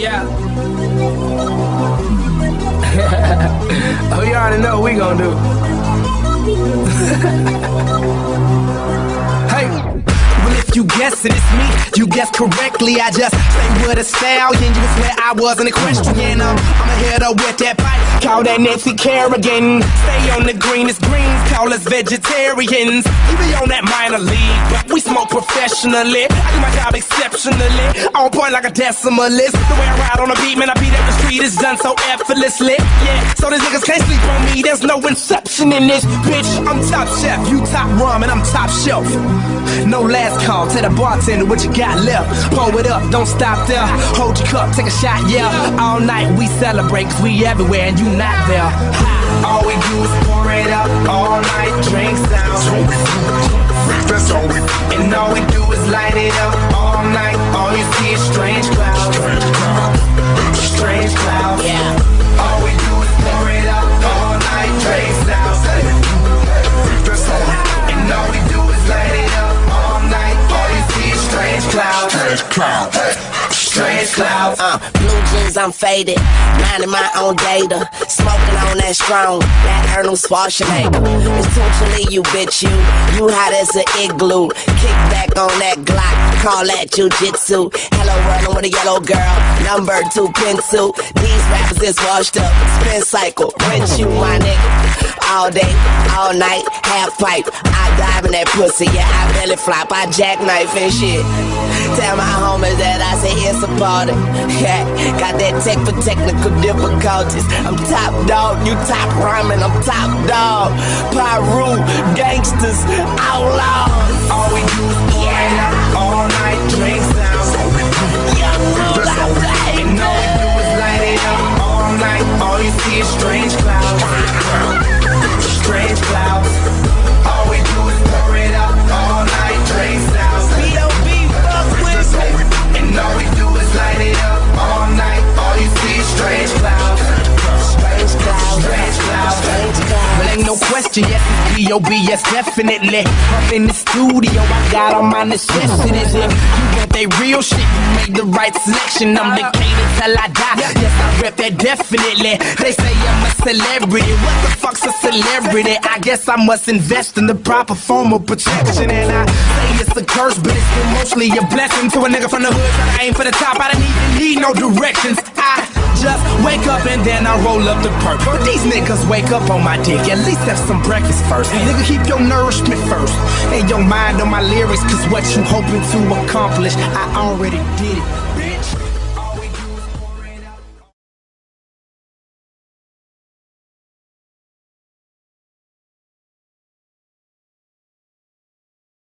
Yeah. Oh, you already know what we gonna do. Hey. Well, if you guess it, it's me. You guessed correctly. I just say with a stallion. You swear I wasn't a question. I'ma hit her with that pipe. Call that Nancy Kerrigan. Stay on the greenest greens. Call us vegetarians. Even on that minor league, but we smoke professionally. I do my job exceptionally. On point like a decimalist. The way I ride on the beat, man, I beat every street. It's done so effortlessly. Yeah, so these niggas can't sleep on me. There's no inception in this bitch. I'm top chef, you top rum, and I'm top shelf. No last call, tell the bartender what you got left. Pour it up, don't stop there. Hold your cup, take a shot, yeah. All night we celebrate, cause we everywhere and you not there. All we do is pour it up, all night drinks out. That's all we do. And all we do is light it up, all night. All you see is strange clouds. Strange clouds. Yeah. All we do is pour it up, all night drinks out. That's all we do. And all we do is light it up. Strange clouds, strange clouds. Blue jeans, I'm faded, minding my own data, smoking on that strong, that Arnold Schwarzenegger. Essentially, you bitch, you hot as an igloo. Kick back on that Glock, call that jujitsu. Hello, running with a yellow girl, number 2 pencil. These rappers is washed up, spin cycle, rinse you, my nigga. All day, all night, half pipe. I dive in that pussy, yeah, I belly flop, I jackknife and shit. Tell my homies that I say it's a party. Yeah, got that tech for technical difficulties. I'm top dog, you top ramen, I'm top dog. Pyru, gangsters, outlaws. All we do is pour it up, all night drinks out. And all we do is light it up, all night. All you see is strange clouds. Strange clouds. All we do is pour it up, all night drinks out. B.O.B. fuck with me. And all we do is light it up, all night. All you see is strange clouds. Strange clouds. Strange clouds. Strange clouds. Well, ain't no question, yes, it's B.O.B., yes, definitely. Up in the studio, I got all my necessities. If you want that real shit, you made the right selection. I'm the king till I die, yes, I rep that definitely. They say I'm a celebrity, what the fuck's a celebrity? I guess I must invest in the proper form of protection. And I say it's a curse, but it's still mostly a blessing. To a nigga from the hood trying to aim for the top, I don't even need no directions. I just wake up and then I roll up the perk. But these niggas wake up on my dick, at least have some breakfast first. Nigga, keep your nourishment first and your mind on my lyrics, cause what you hoping to accomplish, I already did it.